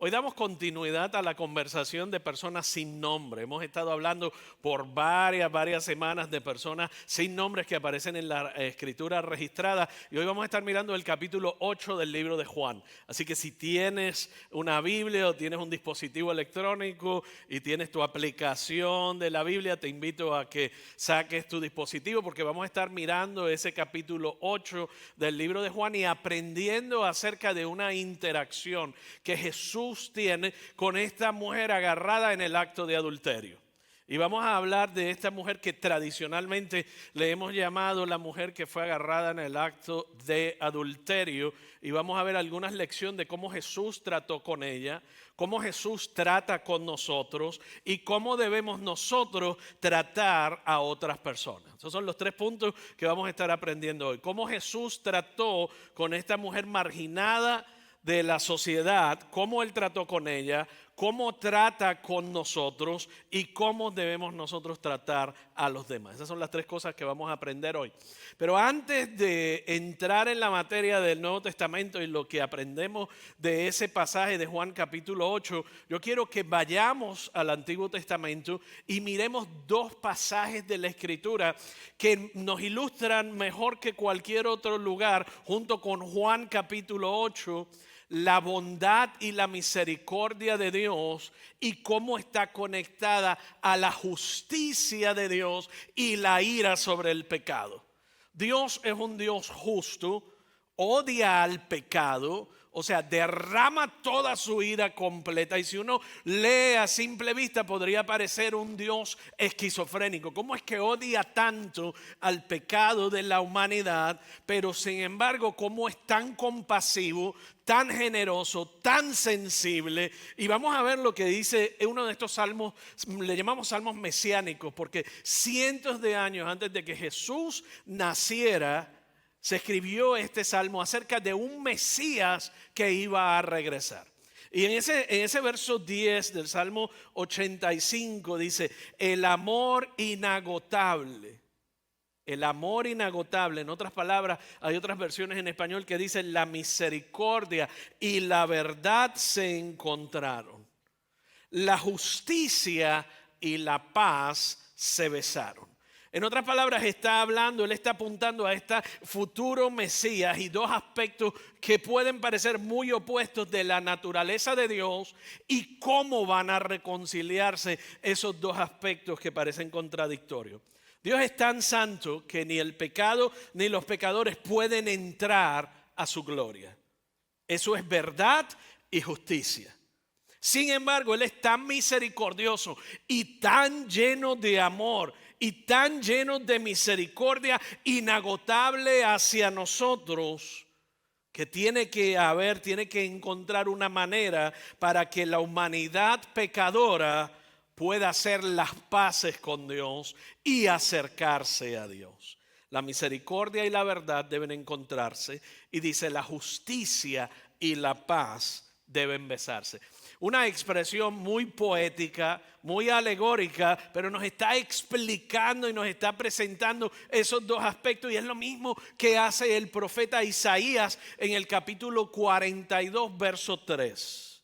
Hoy damos continuidad a la conversación de personas sin nombre. Hemos estado hablando por varias semanas de personas sin nombres que aparecen en la escritura registrada. Y hoy vamos a estar mirando el capítulo 8 del libro de Juan. Así que si tienes una Biblia o tienes un dispositivo electrónico y tienes tu aplicación de la Biblia, te invito a que saques tu dispositivo porque vamos a estar mirando ese capítulo 8 del libro de Juan y aprendiendo acerca de una interacción que Jesús tiene con esta mujer agarrada en el acto de adulterio. Y vamos a hablar de esta mujer que tradicionalmente le hemos llamado la mujer que fue agarrada en el acto de adulterio. Y vamos a ver algunas lecciones de cómo Jesús trató con ella, cómo Jesús trata con nosotros y cómo debemos nosotros tratar a otras personas. Esos son los 3 puntos que vamos a estar aprendiendo hoy. Cómo Jesús trató con esta mujer marginada de la sociedad, cómo Él trató con ella, cómo trata con nosotros y cómo debemos nosotros tratar a los demás. Esas son las 3 cosas que vamos a aprender hoy. Pero antes de entrar en la materia del Nuevo Testamento y lo que aprendemos de ese pasaje de Juan capítulo 8, yo quiero que vayamos al Antiguo Testamento y miremos 2 pasajes de la Escritura que nos ilustran mejor que cualquier otro lugar, junto con Juan capítulo 8, la bondad y la misericordia de Dios y cómo está conectada a la justicia de Dios y la ira sobre el pecado. Dios es un Dios justo, odia al pecado, o sea, derrama toda su ira completa. Y si uno lee a simple vista podría parecer un Dios esquizofrénico. ¿Cómo es que odia tanto al pecado de la humanidad? Pero sin embargo, ¿cómo es tan compasivo, tan generoso, tan sensible? Y vamos a ver lo que dice uno de estos salmos, le llamamos salmos mesiánicos, porque cientos de años antes de que Jesús naciera, se escribió este salmo acerca de un Mesías que iba a regresar. Y en ese verso 10 del Salmo 85 dice, el amor inagotable. El amor inagotable, en otras palabras, hay otras versiones en español que dicen la misericordia y la verdad se encontraron. La justicia y la paz se besaron. En otras palabras, está hablando, él está apuntando a este futuro Mesías y 2 aspectos que pueden parecer muy opuestos de la naturaleza de Dios y cómo van a reconciliarse esos 2 aspectos que parecen contradictorios. Dios es tan santo que ni el pecado ni los pecadores pueden entrar a su gloria. Eso es verdad y justicia. Sin embargo, Él es tan misericordioso y tan lleno de amor y tan lleno de misericordia inagotable hacia nosotros que tiene que encontrar una manera para que la humanidad pecadora pueda hacer las paces con Dios y acercarse a Dios. La misericordia y la verdad deben encontrarse y dice la justicia y la paz deben besarse. Una expresión muy poética, muy alegórica, pero nos está explicando y nos está presentando esos 2 aspectos. Y es lo mismo que hace el profeta Isaías en el capítulo 42, verso 3.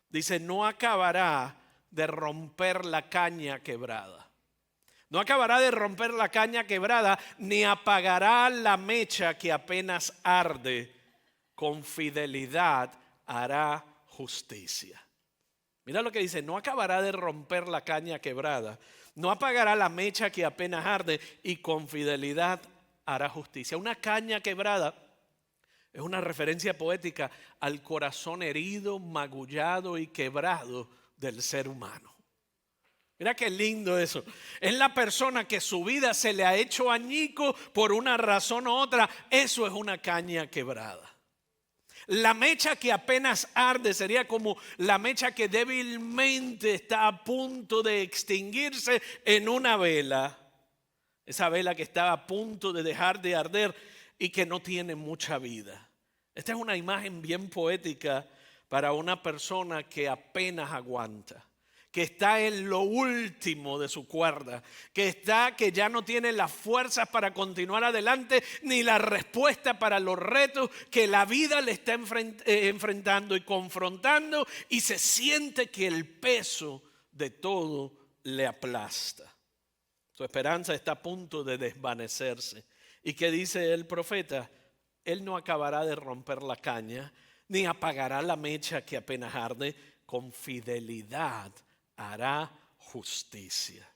Dice, no acabará de romper la caña quebrada. No acabará de romper la caña quebrada, ni apagará la mecha que apenas arde. Con fidelidad hará justicia. Mira lo que dice, no acabará de romper la caña quebrada, no apagará la mecha que apenas arde y con fidelidad hará justicia. Una caña quebrada es una referencia poética al corazón herido, magullado y quebrado del ser humano. Mira qué lindo eso. Es la persona que su vida se le ha hecho añico por una razón u otra. Eso es una caña quebrada. La mecha que apenas arde sería como la mecha que débilmente está a punto de extinguirse en una vela. Esa vela que está a punto de dejar de arder y que no tiene mucha vida. Esta es una imagen bien poética para una persona que apenas aguanta, que está en lo último de su cuerda, que ya no tiene las fuerzas para continuar adelante, ni la respuesta para los retos que la vida le está enfrentando y confrontando, y se siente que el peso de todo le aplasta. Su esperanza está a punto de desvanecerse. ¿Y qué dice el profeta? Él no acabará de romper la caña, ni apagará la mecha que apenas arde. Con fidelidad hará justicia.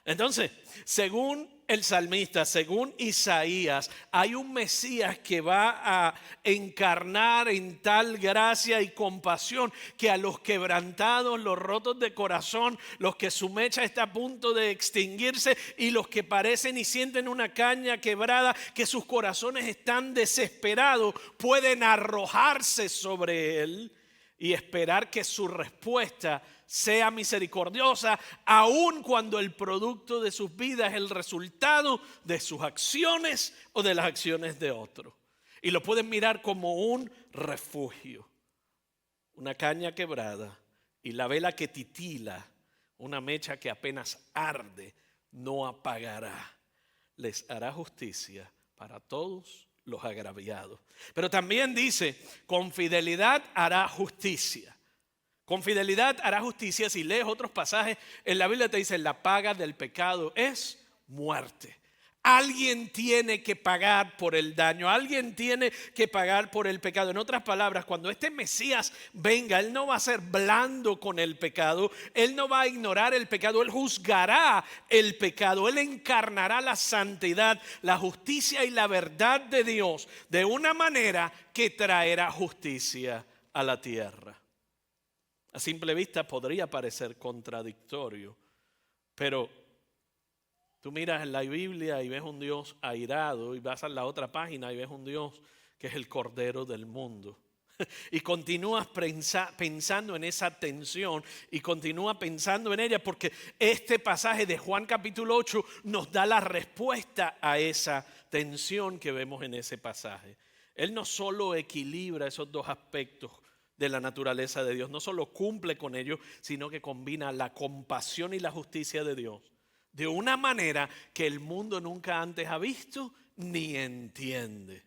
Entonces, según el salmista, según Isaías, hay un Mesías que va a encarnar en tal gracia y compasión que a los quebrantados, los rotos de corazón, los que su mecha está a punto de extinguirse y los que parecen y sienten una caña quebrada, que sus corazones están desesperados, pueden arrojarse sobre él y esperar que su respuesta sea misericordiosa, aun cuando el producto de sus vidas es el resultado de sus acciones o de las acciones de otros. Y lo pueden mirar como un refugio, una caña quebrada y la vela que titila, una mecha que apenas arde, no apagará. Les hará justicia para todos los agraviados. Pero también dice, con fidelidad hará justicia. Con fidelidad hará justicia. Si lees otros pasajes en la Biblia te dice, la paga del pecado es muerte. Alguien tiene que pagar por el daño, alguien tiene que pagar por el pecado. En otras palabras, cuando este Mesías venga, Él no va a ser blando con el pecado, Él no va a ignorar el pecado, Él juzgará el pecado, Él encarnará la santidad, la justicia y la verdad de Dios de una manera que traerá justicia a la tierra. A simple vista podría parecer contradictorio, pero tú miras en la Biblia y ves un Dios airado y vas a la otra página y ves un Dios que es el Cordero del mundo. Y continúas pensando en esa tensión y continúas pensando en ella porque este pasaje de Juan capítulo 8 nos da la respuesta a esa tensión que vemos en ese pasaje. Él no solo equilibra esos dos aspectos de la naturaleza de Dios, no solo cumple con ellos, sino que combina la compasión y la justicia de Dios de una manera que el mundo nunca antes ha visto ni entiende.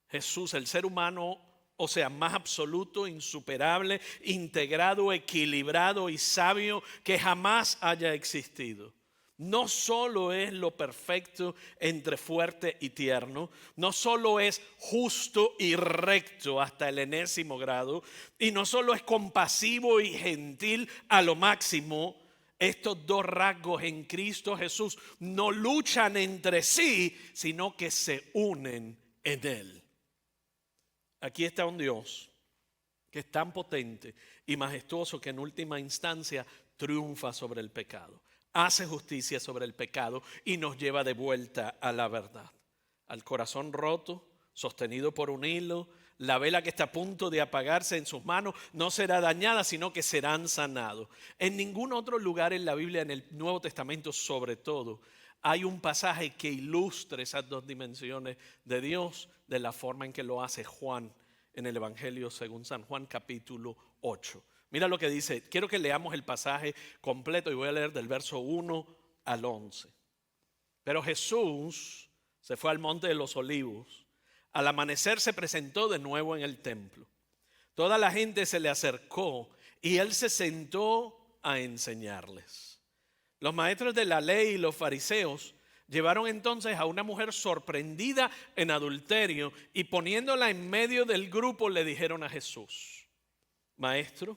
Jesús, el ser humano, o sea, más absoluto, insuperable, integrado, equilibrado y sabio que jamás haya existido. No solo es lo perfecto entre fuerte y tierno, no solo es justo y recto hasta el enésimo grado, y no solo es compasivo y gentil a lo máximo. Estos dos rasgos en Cristo Jesús no luchan entre sí, sino que se unen en Él. Aquí está un Dios que es tan potente y majestuoso que en última instancia triunfa sobre el pecado, hace justicia sobre el pecado y nos lleva de vuelta a la verdad. Al corazón roto, sostenido por un hilo, la vela que está a punto de apagarse en sus manos no será dañada, sino que serán sanados. En ningún otro lugar en la Biblia, en el Nuevo Testamento sobre todo, hay un pasaje que ilustre esas dos dimensiones de Dios de la forma en que lo hace Juan en el Evangelio según San Juan capítulo 8. Mira lo que dice, quiero que leamos el pasaje completo y voy a leer del verso 1 al 11. Pero Jesús se fue al monte de los olivos. Al amanecer se presentó de nuevo en el templo. Toda la gente se le acercó y él se sentó a enseñarles. Los maestros de la ley y los fariseos llevaron entonces a una mujer sorprendida en adulterio y poniéndola en medio del grupo le dijeron a Jesús: Maestro,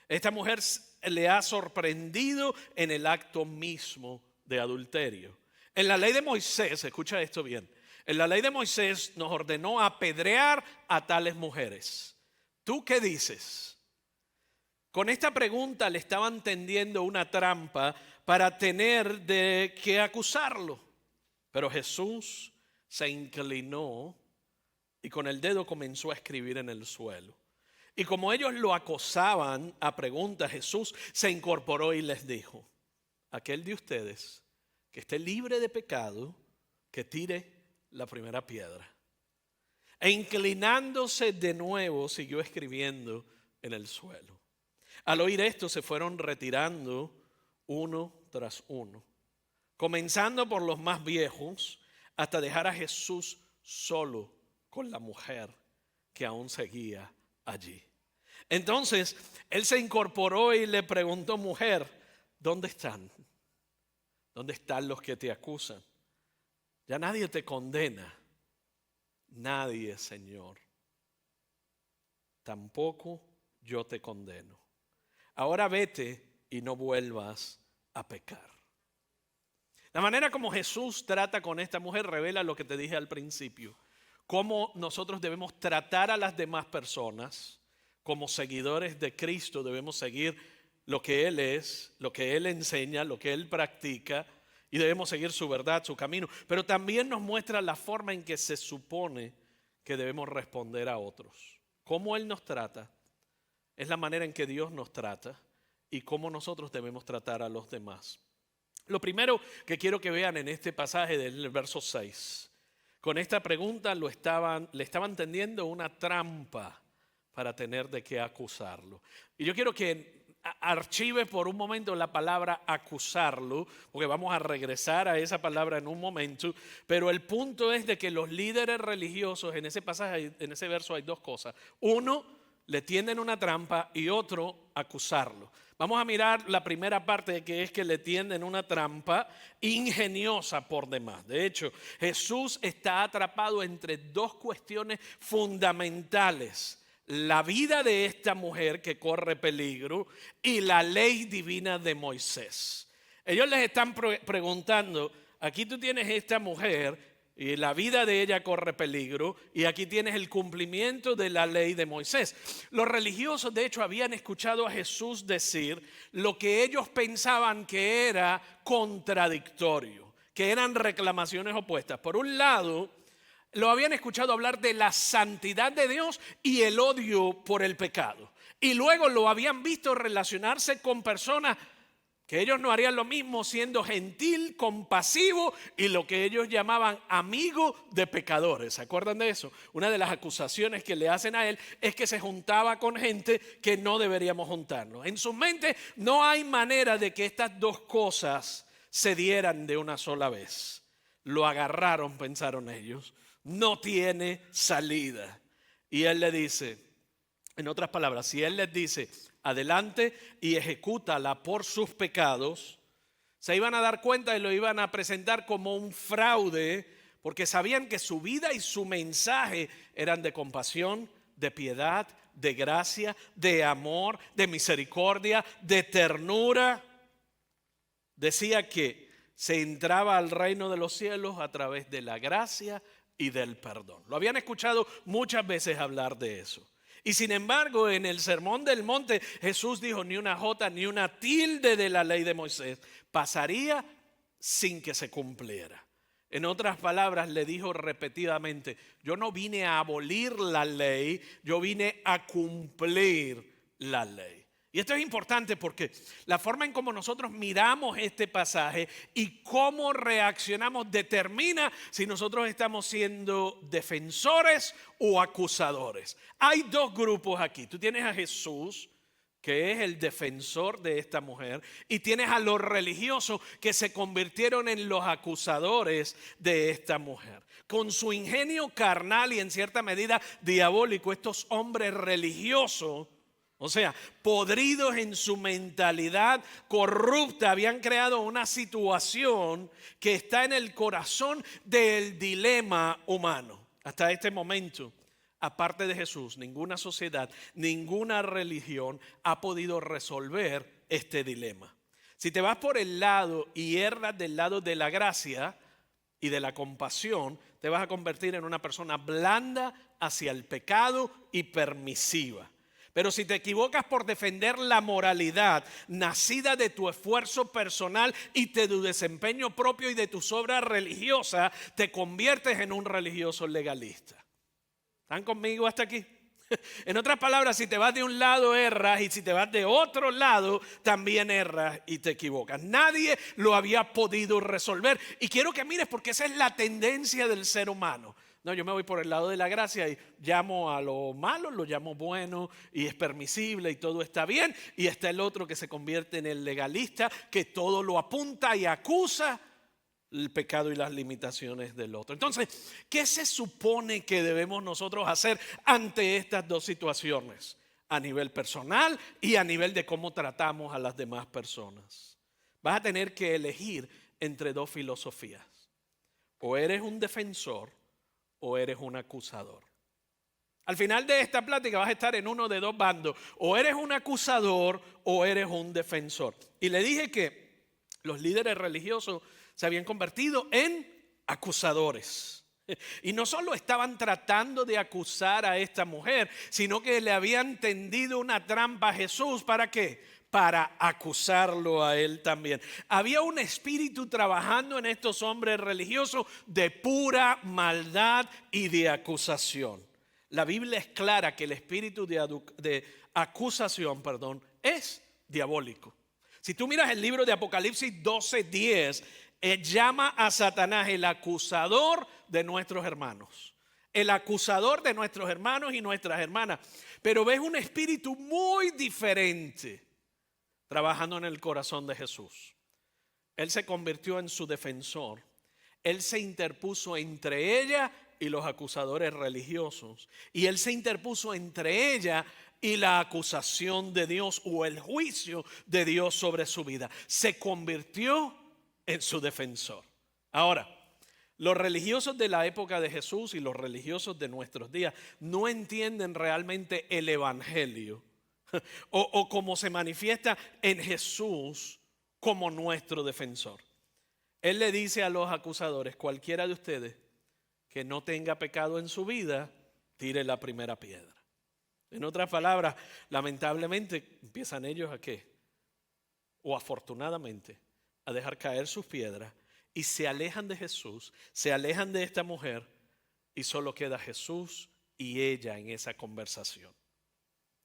esta mujer le ha sorprendido en el acto mismo de adulterio. En la ley de Moisés, escucha esto bien, en la ley de Moisés nos ordenó apedrear a tales mujeres. ¿Tú qué dices? Con esta pregunta le estaban tendiendo una trampa para tener de qué acusarlo. Pero Jesús se inclinó y con el dedo comenzó a escribir en el suelo. Y como ellos lo acosaban a preguntas, Jesús se incorporó y les dijo: aquel de ustedes que esté libre de pecado, que tire la primera piedra. E inclinándose de nuevo, siguió escribiendo en el suelo. Al oír esto se fueron retirando uno tras uno, comenzando por los más viejos hasta dejar a Jesús solo con la mujer que aún seguía allí. Entonces él se incorporó y le preguntó: mujer, ¿dónde están? ¿Dónde están los que te acusan? Ya nadie te condena. Nadie, Señor. Tampoco yo te condeno. Ahora vete y no vuelvas a pecar. La manera como Jesús trata con esta mujer revela lo que te dije al principio. Cómo nosotros debemos tratar a las demás personas. Como seguidores de Cristo debemos seguir lo que Él es, lo que Él enseña, lo que Él practica, y debemos seguir su verdad, su camino. Pero también nos muestra la forma en que se supone que debemos responder a otros. Cómo Él nos trata es la manera en que Dios nos trata y cómo nosotros debemos tratar a los demás. Lo primero que quiero que vean en este pasaje del verso 6, con esta pregunta le estaban tendiendo una trampa para tener de qué acusarlo. Y yo quiero que archive por un momento la palabra acusarlo, porque vamos a regresar a esa palabra en un momento, pero el punto es de que los líderes religiosos en ese pasaje, en ese verso hay dos cosas. Uno, le tienden una trampa, y otro, acusarlo. Vamos a mirar la primera parte, que es que le tienden una trampa ingeniosa por demás. De hecho, Jesús está atrapado entre dos cuestiones fundamentales: la vida de esta mujer que corre peligro y la ley divina de Moisés. Ellos les están preguntando: aquí tú tienes esta mujer y la vida de ella corre peligro, y aquí tienes el cumplimiento de la ley de Moisés. Los religiosos, de hecho, habían escuchado a Jesús decir lo que ellos pensaban que era contradictorio, que eran reclamaciones opuestas. Por un lado, lo habían escuchado hablar de la santidad de Dios y el odio por el pecado. Y luego lo habían visto relacionarse con personas que ellos no harían lo mismo, siendo gentil, compasivo y lo que ellos llamaban amigo de pecadores. ¿Se acuerdan de eso? Una de las acusaciones que le hacen a él es que se juntaba con gente que no deberíamos juntarnos. En su mente no hay manera de que estas dos cosas se dieran de una sola vez. Lo agarraron, pensaron ellos. No tiene salida. Y él le dice, en otras palabras, si él les dice: adelante y ejecútala por sus pecados, se iban a dar cuenta y lo iban a presentar como un fraude, porque sabían que su vida y su mensaje eran de compasión, de piedad, de gracia, de amor, de misericordia, de ternura. Decía que se entraba al reino de los cielos a través de la gracia y del perdón. Lo habían escuchado muchas veces hablar de eso. Y sin embargo, en el Sermón del Monte, Jesús dijo: ni una jota ni una tilde de la ley de Moisés pasaría sin que se cumpliera. En otras palabras, le dijo repetidamente: yo no vine a abolir la ley, yo vine a cumplir la ley. Y esto es importante porque la forma en cómo nosotros miramos este pasaje y cómo reaccionamos determina si nosotros estamos siendo defensores o acusadores. Hay dos grupos aquí. Tú tienes a Jesús, que es el defensor de esta mujer, y tienes a los religiosos que se convirtieron en los acusadores de esta mujer. Con su ingenio carnal y en cierta medida diabólico, estos hombres religiosos, o sea, podridos en su mentalidad corrupta, habían creado una situación que está en el corazón del dilema humano. Hasta este momento, aparte de Jesús, ninguna sociedad, ninguna religión ha podido resolver este dilema. Si te vas por el lado y erras del lado de la gracia y de la compasión, te vas a convertir en una persona blanda hacia el pecado y permisiva. Pero si te equivocas por defender la moralidad nacida de tu esfuerzo personal y de tu desempeño propio y de tus obras religiosas, te conviertes en un religioso legalista. ¿Están conmigo hasta aquí? En otras palabras, si te vas de un lado erras, y si te vas de otro lado también erras y te equivocas. Nadie lo había podido resolver. Y quiero que mires, porque esa es la tendencia del ser humano. No, yo me voy por el lado de la gracia y llamo a lo malo, lo llamo bueno y es permisible y todo está bien. Y está el otro que se convierte en el legalista, que todo lo apunta y acusa el pecado y las limitaciones del otro. Entonces, ¿qué se supone que debemos nosotros hacer ante estas dos situaciones? A nivel personal y a nivel de cómo tratamos a las demás personas. Vas a tener que elegir entre dos filosofías. O eres un defensor o eres un acusador. Al final de esta plática vas a estar en uno de dos bandos. O eres un acusador o eres un defensor. Y le dije que los líderes religiosos se habían convertido en acusadores. Y no solo estaban tratando de acusar a esta mujer, sino que le habían tendido una trampa a Jesús. ¿Para qué? Para acusarlo a él también. Había un espíritu trabajando en estos hombres religiosos de pura maldad y de acusación. La Biblia es clara que el espíritu de acusación, es diabólico. Si tú miras el libro de Apocalipsis 12:10, llama a Satanás el acusador de nuestros hermanos. El acusador de nuestros hermanos y nuestras hermanas. Pero ves un espíritu muy diferente trabajando en el corazón de Jesús. Él se convirtió en su defensor. Él se interpuso entre ella y los acusadores religiosos. Y él se interpuso entre ella y la acusación de Dios o el juicio de Dios sobre su vida. Se convirtió en su defensor. Ahora, los religiosos de la época de Jesús y los religiosos de nuestros días no entienden realmente el evangelio o cómo se manifiesta en Jesús como nuestro defensor. Él le dice a los acusadores: cualquiera de ustedes que no tenga pecado en su vida, tire la primera piedra. En otras palabras, lamentablemente empiezan ellos a ¿qué? O afortunadamente a dejar caer sus piedras y se alejan de Jesús, se alejan de esta mujer y solo queda Jesús y ella en esa conversación.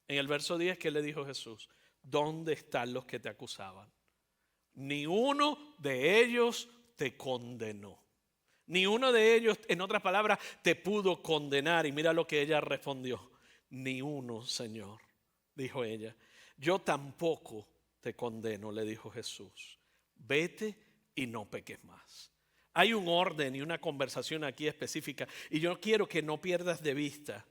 En el verso 10, ¿qué le dijo Jesús? ¿Dónde están los que te acusaban? Ni uno de ellos te condenó. Ni uno de ellos, en otras palabras, te pudo condenar. Y mira lo que ella respondió. Ni uno, Señor, dijo ella. Yo tampoco te condeno, le dijo Jesús. Vete y no peques más. Hay un orden y una conversación aquí específica. Y yo quiero que no pierdas de vista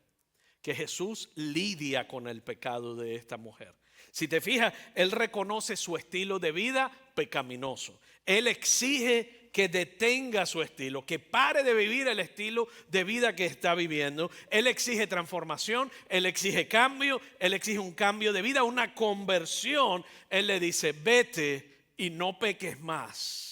que Jesús lidia con el pecado de esta mujer. Si te fijas, Él reconoce su estilo de vida pecaminoso. Él exige que detenga su estilo, que pare de vivir el estilo de vida que está viviendo. Él exige transformación, Él exige cambio, Él exige un cambio de vida, una conversión. Él le dice: vete y no peques más.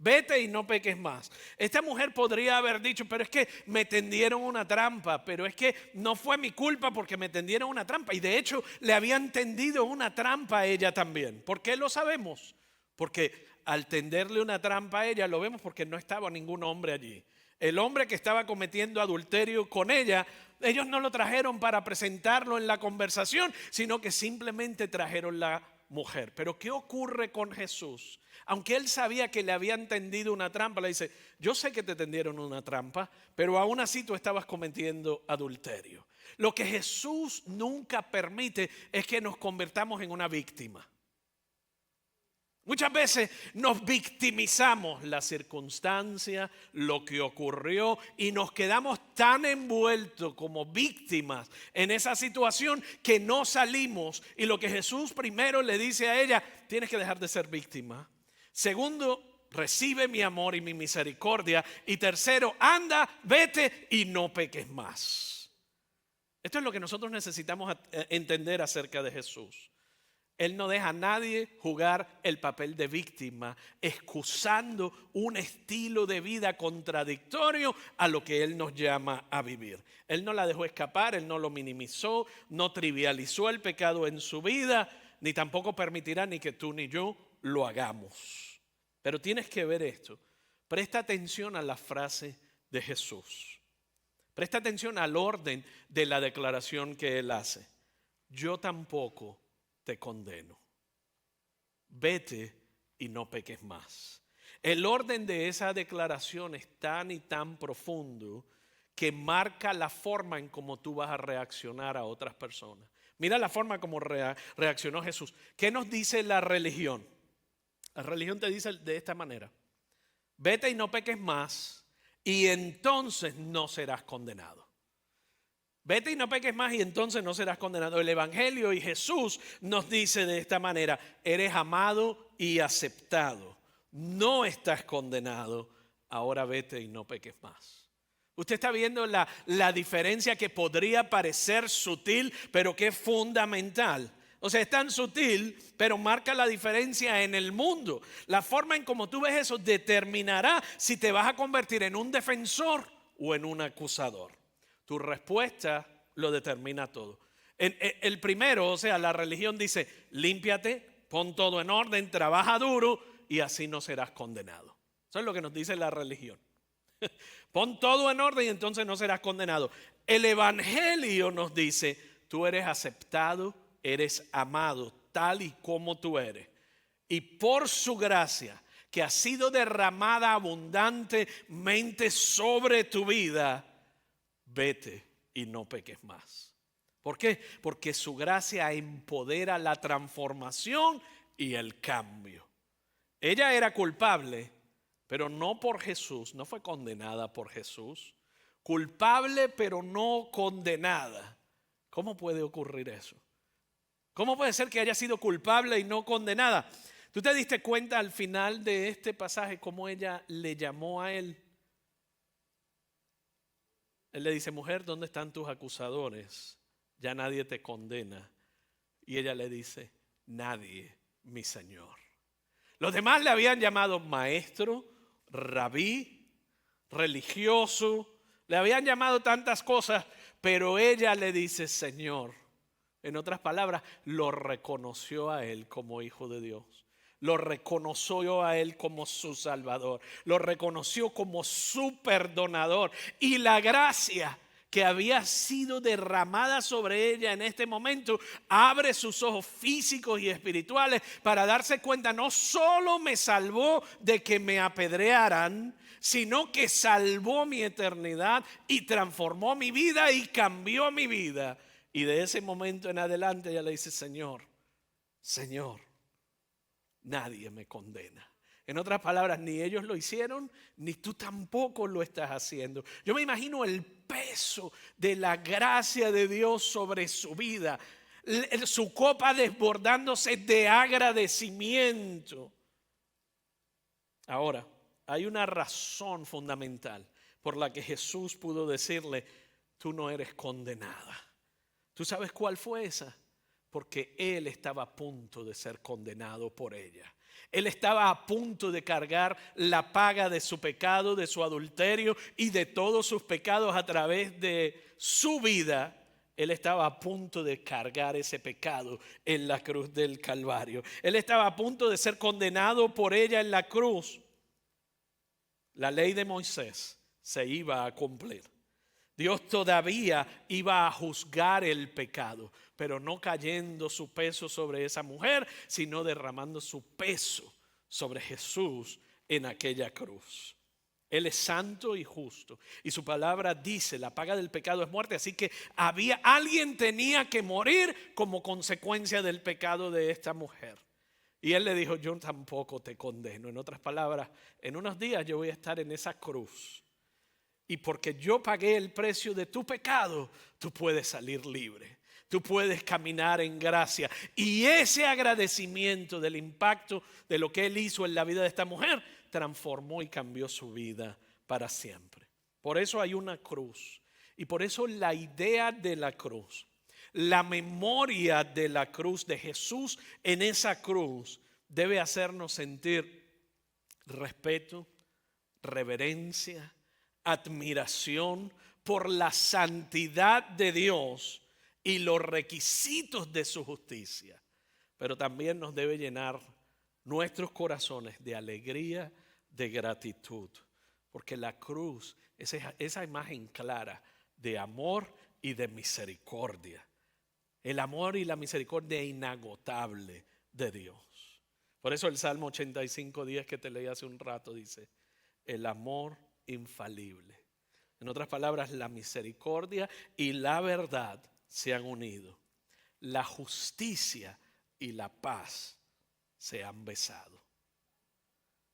Vete y no peques más. Esta mujer podría haber dicho: pero es que me tendieron una trampa, pero es que no fue mi culpa porque me tendieron una trampa. Y de hecho le habían tendido una trampa a ella también. ¿Por qué lo sabemos? Porque al tenderle una trampa a ella lo vemos porque no estaba ningún hombre allí. El hombre que estaba cometiendo adulterio con ella, ellos no lo trajeron para presentarlo en la conversación, sino que simplemente trajeron la mujer. Pero ¿qué ocurre con Jesús? Aunque él sabía que le habían tendido una trampa, le dice: yo sé que te tendieron una trampa, pero aún así tú estabas cometiendo adulterio. Lo que Jesús nunca permite es que nos convirtamos en una víctima. Muchas veces nos victimizamos la circunstancia, lo que ocurrió, y nos quedamos tan envueltos como víctimas en esa situación que no salimos. Y lo que Jesús primero le dice a ella: tienes que dejar de ser víctima. Segundo, recibe mi amor y mi misericordia. Y tercero, anda, vete y no peques más. Esto es lo que nosotros necesitamos entender acerca de Jesús. Él no deja a nadie jugar el papel de víctima, excusando un estilo de vida contradictorio a lo que Él nos llama a vivir. Él no la dejó escapar, Él no lo minimizó, no trivializó el pecado en su vida, ni tampoco permitirá ni que tú ni yo lo hagamos. Pero tienes que ver esto. Presta atención a la frase de Jesús. Presta atención al orden de la declaración que Él hace. Yo tampoco te condeno. Vete y no peques más. El orden de esa declaración es tan y tan profundo que marca la forma en cómo tú vas a reaccionar a otras personas. Mira la forma como reaccionó Jesús. ¿Qué nos dice la religión? La religión te dice de esta manera: vete y no peques más, y entonces no serás condenado. Vete y no peques más y entonces no serás condenado. El Evangelio y Jesús nos dice de esta manera: eres amado y aceptado. No estás condenado. Ahora vete y no peques más. Usted está viendo la diferencia que podría parecer sutil, pero que es fundamental. O sea, es tan sutil, pero marca la diferencia en el mundo. La forma en cómo tú ves eso determinará si te vas a convertir en un defensor o en un acusador. Tu respuesta lo determina todo. El primero, o sea, la religión dice: límpiate, pon todo en orden, trabaja duro y así no serás condenado. Eso es lo que nos dice la religión. Pon todo en orden y entonces no serás condenado. El Evangelio nos dice: tú eres aceptado, eres amado tal y como tú eres. Y por su gracia, que ha sido derramada abundantemente sobre tu vida, vete y no peques más. ¿Por qué? Porque su gracia empodera la transformación y el cambio. Ella era culpable, pero no por Jesús, no fue condenada por Jesús. Culpable, pero no condenada. ¿Cómo puede ocurrir eso? ¿Cómo puede ser que haya sido culpable y no condenada? ¿Tú te diste cuenta al final de este pasaje cómo ella le llamó a él? Él le dice: mujer, ¿dónde están tus acusadores? Ya nadie te condena. Y ella le dice: nadie, mi Señor. Los demás le habían llamado maestro, rabí, religioso, le habían llamado tantas cosas, pero ella le dice Señor. En otras palabras, lo reconoció a él como hijo de Dios. Lo reconoció a él como su Salvador. Lo reconoció como su perdonador. Y la gracia que había sido derramada sobre ella en este momento abre sus ojos físicos y espirituales para darse cuenta: no solo me salvó de que me apedrearan, sino que salvó mi eternidad y transformó mi vida y cambió mi vida. Y de ese momento en adelante ella le dice: Señor, Señor, nadie me condena. En otras palabras, ni ellos lo hicieron, ni tú tampoco lo estás haciendo. Yo me imagino el peso de la gracia de Dios sobre su vida, su copa desbordándose de agradecimiento. Ahora, hay una razón fundamental por la que Jesús pudo decirle: tú no eres condenada. ¿Tú sabes cuál fue esa? Porque él estaba a punto de ser condenado por ella. Él estaba a punto de cargar la paga de su pecado, de su adulterio y de todos sus pecados a través de su vida. Él estaba a punto de cargar ese pecado en la cruz del Calvario. Él estaba a punto de ser condenado por ella en la cruz. La ley de Moisés se iba a cumplir. Dios todavía iba a juzgar el pecado, pero no cayendo su peso sobre esa mujer, sino derramando su peso sobre Jesús en aquella cruz. Él es santo y justo, y su palabra dice: la paga del pecado es muerte. Así que alguien tenía que morir como consecuencia del pecado de esta mujer. Y él le dijo: yo tampoco te condeno. En otras palabras, en unos días yo voy a estar en esa cruz. Y porque yo pagué el precio de tu pecado, tú puedes salir libre. Tú puedes caminar en gracia. Y ese agradecimiento del impacto de lo que él hizo en la vida de esta mujer transformó y cambió su vida para siempre. Por eso hay una cruz. Y por eso la idea de la cruz, la memoria de la cruz, de Jesús en esa cruz, debe hacernos sentir respeto, reverencia, admiración por la santidad de Dios y los requisitos de su justicia. Pero también nos debe llenar nuestros corazones de alegría, de gratitud, porque la cruz es esa imagen clara de amor y de misericordia. El amor y la misericordia inagotable de Dios. Por eso el Salmo 85:10 que te leí hace un rato dice: el amor infalible, En otras palabras, la misericordia y la verdad se han unido. La justicia y la paz se han besado.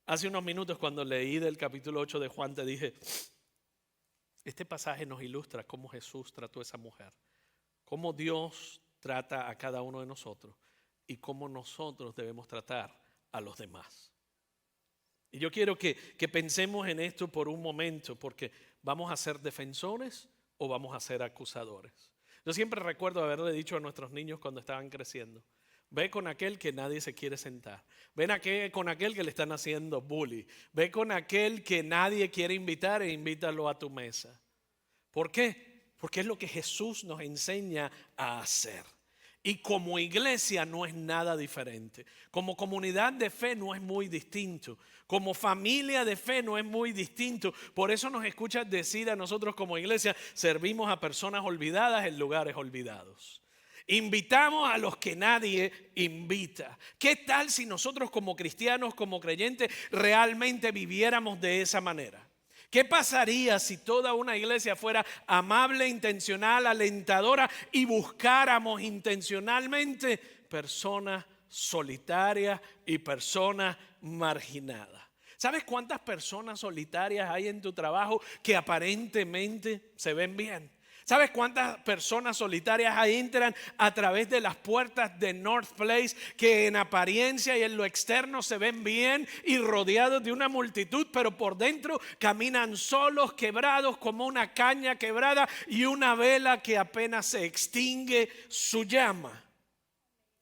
Hace unos minutos cuando leí del capítulo 8 de Juan te dije, este pasaje nos ilustra cómo Jesús trató a esa mujer, cómo Dios trata a cada uno de nosotros y cómo nosotros debemos tratar a los demás. Y yo quiero que pensemos en esto por un momento, porque ¿vamos a ser defensores o vamos a ser acusadores? Yo siempre recuerdo haberle dicho a nuestros niños cuando estaban creciendo, ve con aquel que nadie se quiere sentar, con aquel que le están haciendo bullying, ve con aquel que nadie quiere invitar e invítalo a tu mesa. ¿Por qué? Porque es lo que Jesús nos enseña a hacer. Y como iglesia no es nada diferente. Como comunidad de fe no es muy distinto. Como familia de fe no es muy distinto. Por eso nos escuchas decir a nosotros como iglesia, servimos a personas olvidadas en lugares olvidados. Invitamos a los que nadie invita. ¿Qué tal si nosotros como cristianos, como creyentes, realmente viviéramos de esa manera? ¿Qué pasaría si toda una iglesia fuera amable, intencional, alentadora y buscáramos intencionalmente personas solitarias y personas marginadas? ¿Sabes cuántas personas solitarias hay en tu trabajo que aparentemente se ven bien? ¿Sabes cuántas personas solitarias entran a través de las puertas de North Place que en apariencia y en lo externo se ven bien y rodeados de una multitud, pero por dentro caminan solos, quebrados como una caña quebrada y una vela que apenas se extingue su llama?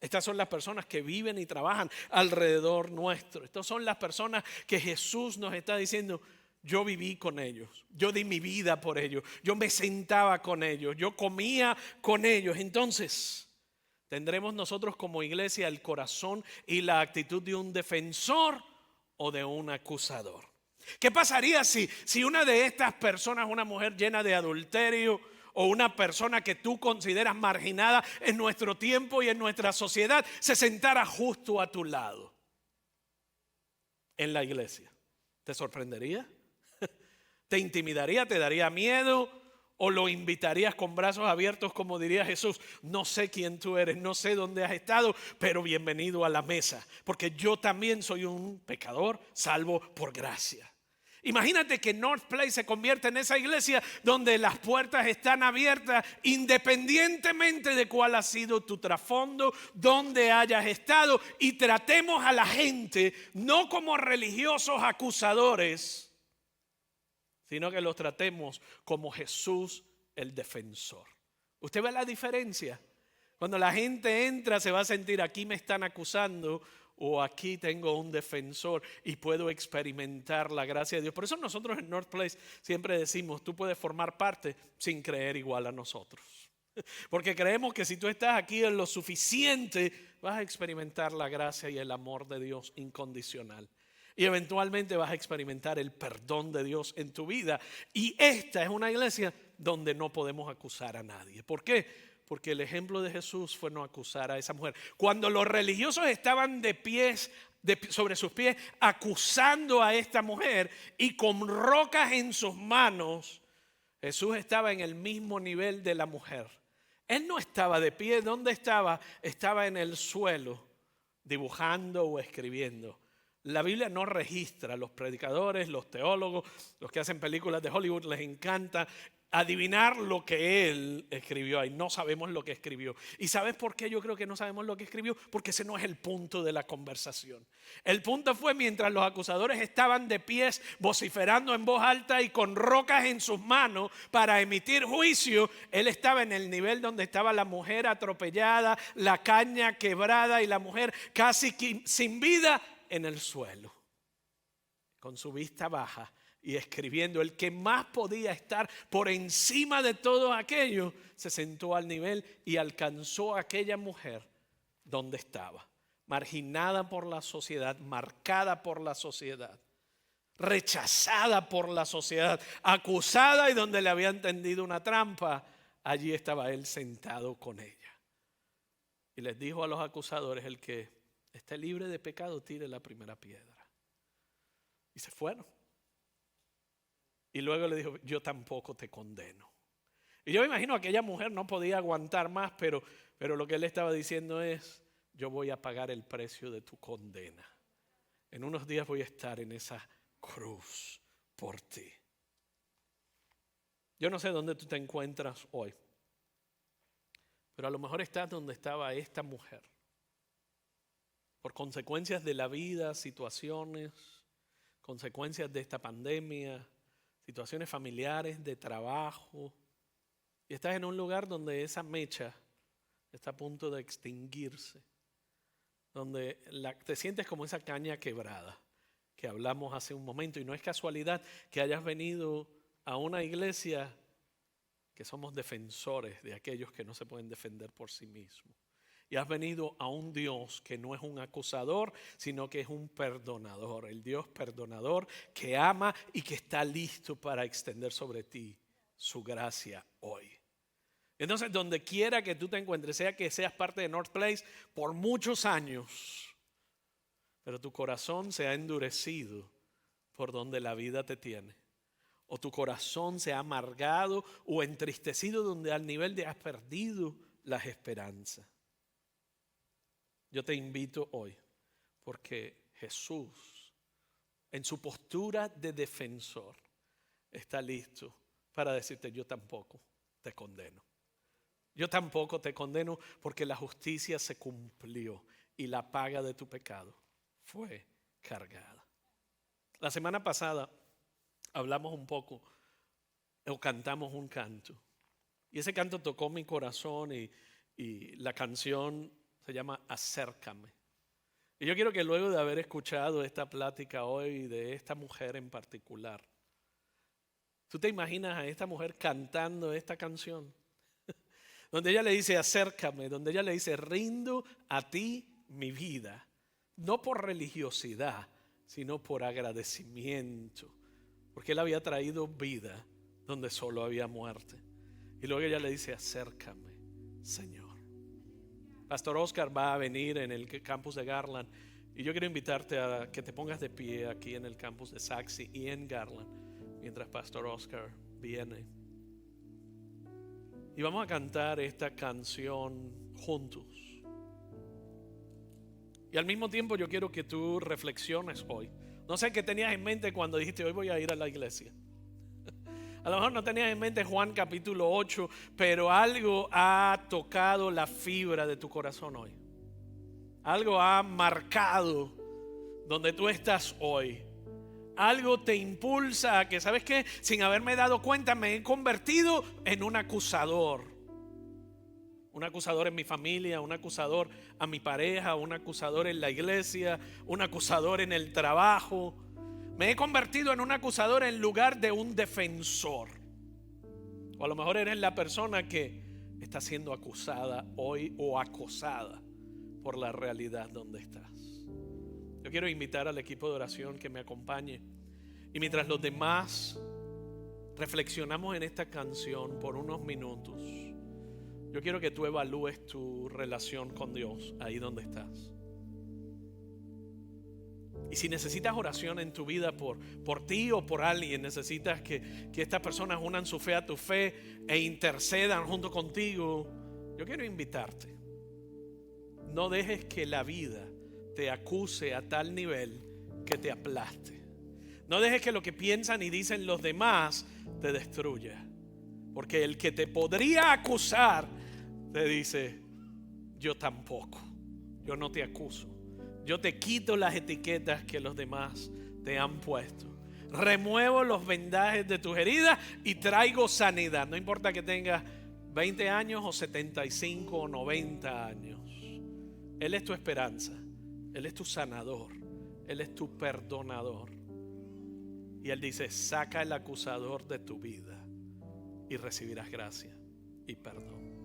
Estas son las personas que viven y trabajan alrededor nuestro. Estas son las personas que Jesús nos está diciendo, yo viví con ellos, yo di mi vida por ellos, yo me sentaba con ellos, yo comía con ellos. Entonces, ¿tendremos nosotros como iglesia el corazón y la actitud de un defensor o de un acusador? ¿Qué pasaría si una de estas personas, una mujer llena de adulterio o una persona que tú consideras marginada en nuestro tiempo y en nuestra sociedad, se sentara justo a tu lado en la iglesia? ¿Te sorprendería? ¿Te intimidaría? ¿Te daría miedo? ¿O lo invitarías con brazos abiertos como diría Jesús? No sé quién tú eres, no sé dónde has estado, pero bienvenido a la mesa, porque yo también soy un pecador salvo por gracia. Imagínate que North Place se convierte en esa iglesia donde las puertas están abiertas independientemente de cuál ha sido tu trasfondo, dónde hayas estado, y tratemos a la gente no como religiosos acusadores, sino que los tratemos como Jesús el defensor. ¿Usted ve la diferencia? Cuando la gente entra se va a sentir, aquí me están acusando o aquí tengo un defensor y puedo experimentar la gracia de Dios. Por eso nosotros en North Place siempre decimos, tú puedes formar parte sin creer igual a nosotros. Porque creemos que si tú estás aquí en lo suficiente, vas a experimentar la gracia y el amor de Dios incondicional. Y eventualmente vas a experimentar el perdón de Dios en tu vida. Y esta es una iglesia donde no podemos acusar a nadie. ¿Por qué? Porque el ejemplo de Jesús fue no acusar a esa mujer. Cuando los religiosos estaban sobre sus pies acusando a esta mujer y con rocas en sus manos, Jesús estaba en el mismo nivel de la mujer. Él no estaba de pie. ¿Dónde estaba? Estaba en el suelo, dibujando o escribiendo. La Biblia no registra. Los predicadores, los teólogos, los que hacen películas de Hollywood, les encanta adivinar lo que él escribió ahí. No sabemos lo que escribió. ¿Y sabes por qué yo creo que no sabemos lo que escribió? Porque ese no es el punto de la conversación. El punto fue mientras los acusadores estaban de pies vociferando en voz alta y con rocas en sus manos para emitir juicio, él estaba en el nivel donde estaba la mujer atropellada, la caña quebrada y la mujer casi sin vida en el suelo, con su vista baja y escribiendo. El que más podía estar por encima de todo aquello se sentó al nivel y alcanzó a aquella mujer donde estaba, marginada por la sociedad, marcada por la sociedad, rechazada por la sociedad, acusada y donde le habían tendido una trampa. Allí estaba él sentado con ella y les dijo a los acusadores, el que esté libre de pecado tire la primera piedra. Y se fueron. Y luego le dijo, yo tampoco te condeno. Y yo me imagino que aquella mujer no podía aguantar más, pero lo que él estaba diciendo es, yo voy a pagar el precio de tu condena. En unos días voy a estar en esa cruz por ti. Yo no sé dónde tú te encuentras hoy, pero a lo mejor estás donde estaba esta mujer. Por consecuencias de la vida, situaciones, consecuencias de esta pandemia, situaciones familiares, de trabajo. Y estás en un lugar donde esa mecha está a punto de extinguirse. Donde te sientes como esa caña quebrada que hablamos hace un momento. Y no es casualidad que hayas venido a una iglesia que somos defensores de aquellos que no se pueden defender por sí mismos. Y has venido a un Dios que no es un acusador, sino que es un perdonador. El Dios perdonador que ama y que está listo para extender sobre ti su gracia hoy. Entonces, donde quiera que tú te encuentres, sea que seas parte de North Place por muchos años, pero tu corazón se ha endurecido por donde la vida te tiene, o tu corazón se ha amargado o entristecido donde al nivel de has perdido las esperanzas. Yo te invito hoy, porque Jesús, en su postura de defensor, está listo para decirte, yo tampoco te condeno. Yo tampoco te condeno porque la justicia se cumplió y la paga de tu pecado fue cargada. La semana pasada hablamos un poco o cantamos un canto. Y ese canto tocó mi corazón y la canción se llama Acércame. Y yo quiero que luego de haber escuchado esta plática hoy de esta mujer en particular, ¿tú te imaginas a esta mujer cantando esta canción? Donde ella le dice acércame, donde ella le dice rindo a ti mi vida, no por religiosidad, sino por agradecimiento, porque él había traído vida donde solo había muerte. Y luego ella le dice acércame, Señor. Pastor Oscar va a venir en el campus de Garland y yo quiero invitarte a que te pongas de pie aquí en el campus de Saxi y en Garland mientras Pastor Oscar viene. Y vamos a cantar esta canción juntos. Y al mismo tiempo yo quiero que tú reflexiones hoy. No sé qué tenías en mente cuando dijiste hoy voy a ir a la iglesia. A lo mejor no tenías en mente Juan capítulo 8, pero algo ha tocado la fibra de tu corazón hoy. Algo ha marcado donde tú estás hoy. Algo te impulsa a que, ¿sabes qué? Sin haberme dado cuenta me he convertido en un acusador. Un acusador en mi familia, un acusador a mi pareja, un acusador en la iglesia, un acusador en el trabajo. Me he convertido en un acusador en lugar de un defensor. O a lo mejor eres la persona que está siendo acusada hoy o acosada por la realidad donde estás. Yo quiero invitar al equipo de oración que me acompañe. Y mientras los demás reflexionamos en esta canción por unos minutos, yo quiero que tú evalúes tu relación con Dios ahí donde estás. Y si necesitas oración en tu vida por ti o por alguien, necesitas que estas personas unan su fe a tu fe e intercedan junto contigo, yo quiero invitarte. No dejes que la vida te acuse a tal nivel que te aplaste. No dejes que lo que piensan y dicen los demás te destruya. Porque el que te podría acusar te dice, yo tampoco, yo no te acuso. Yo te quito las etiquetas que los demás te han puesto. Remuevo los vendajes de tus heridas y traigo sanidad. No importa que tengas 20 años o 75 o 90 años. Él es tu esperanza. Él es tu sanador. Él es tu perdonador. Y Él dice, saca el acusador de tu vida y recibirás gracia y perdón.